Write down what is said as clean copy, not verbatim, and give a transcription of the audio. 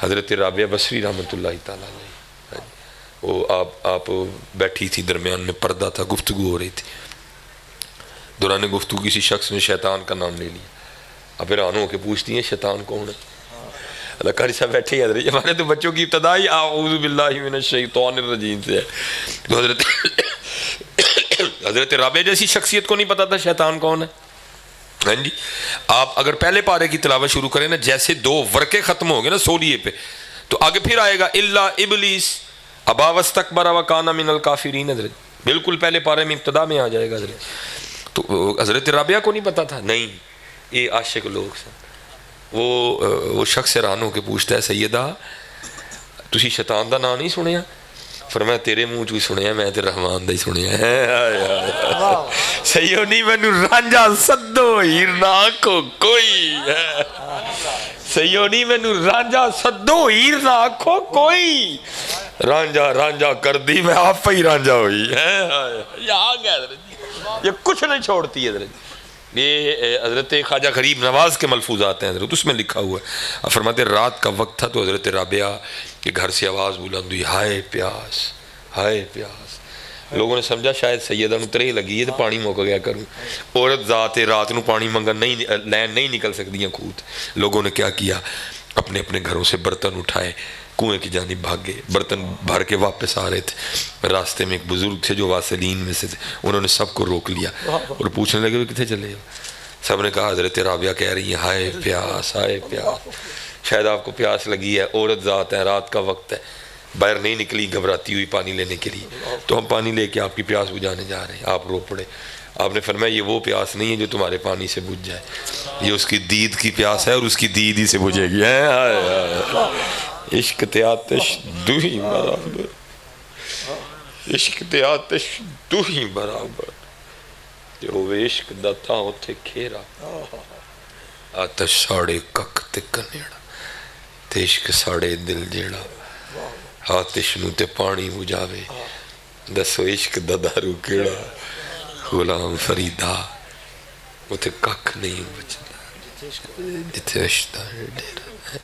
حضرت رابعہ بصری رحمۃ اللہ تعالیٰ علیہ، وہ آپ بیٹھی تھی، درمیان میں پردہ تھا، گفتگو ہو رہی تھی، دوران گفتگو کسی شخص نے شیطان کا نام لے لیا، اب حیران ہو کے پوچھتی ہیں شیطان کون ہے؟ اللہ قاری صاحب بیٹھے ہی حضرت، ہمارے تو بچوں کی ابتدائی اعوذ باللہ من الشیطان الرجیم سے ہے، تو حضرت رابعہ جیسی شخصیت کو نہیں پتا تھا شیطان کون ہے؟ ہاں جی، آپ اگر پہلے پارے کی تلاوت شروع کریں نا، جیسے 2 ورقے ختم ہو گئے نا سولیے پہ، تو آگے پھر آئے گا الا ابلیس ابا واستکبر وکان من الکافرین، حضرت بالکل پہلے پارے میں ابتدا میں آ جائے گا حضرت۔ تو حضرت رابعہ کو نہیں پتا تھا، نہیں یہ عاشق لوگ سن۔ وہ شخص حیران ہو کے پوچھتا ہے سیدہ تسی شیطان دا نام نہیں سنیا؟ فرمایا تیرے منہ چ سنیا، میں تے رحمان دا ہی سنیا ہے۔ سیو نہیں مینو رانجا سدو ہیر نہ آکھو کوئی، سیو نہیں مینو رانجا سدو ہیر نہ آکھو کوئی، رانجا رانجا کر دی میں آپ ہی رانجا ہوئی۔ یہ آ گیا حضرت، یہ کچھ نہیں چھوڑتی حضرت۔ یہ حضرت خواجہ غریب نواز کے ملفوظات ہیں حضرت، اس میں لکھا ہوا ہے، فرماتے رات کا وقت تھا تو حضرت رابعہ کے گھر سے آواز بلند ہوئی، ہائے پیاس ہائے پیاس۔ لوگوں نے سمجھا شاید سیدہ نو ترے لگی ہے تو پانی موک گیا کروں، عورت ذات رات نو پانی منگن لین نہیں نکل سکتی ہیں کھوت۔ لوگوں نے کیا کیا، اپنے اپنے گھروں سے برتن اٹھائے، کنویں کی جانب بھاگے، برتن بھر کے واپس آ رہے تھے، راستے میں ایک بزرگ تھے جو واسلین میں سے تھے، انہوں نے سب کو روک لیا اور پوچھنے لگے وہ کتنے چلے ہو؟ سب نے کہا حضرت رابعہ کہہ رہی ہیں ہائے پیاس ہائے پیاس، شاید آپ کو پیاس لگی ہے، عورت ذات ہے، رات کا وقت ہے، باہر نہیں نکلی گھبراتی ہوئی پانی لینے کے لیے، تو ہم پانی لے کے آپ کی پیاس بجھانے جا رہے ہیں۔ آپ رو پڑے، آپ نے فرمایا یہ وہ پیاس نہیں ہے جو تمہارے پانی سے بجھ جائے، یہ اس کی دید کی پیاس ہے اور اس کی دید ہی سے بجھے گی۔ عشق تے آتش دو ہی برابر، عشق تے آتش دو ہی برابر، جو عشق دتا ہوتے کھیرا، آتش ساڑے کک تے کنیڑا، تے عشق ساڑے دل جیڑا، آتش نو تے پانی بجھاوے، دسو عشق دا دارو کیڑا، غلام فریدہ وہ تے کک نہیں بچدا جتے عشق دا ڈیرا۔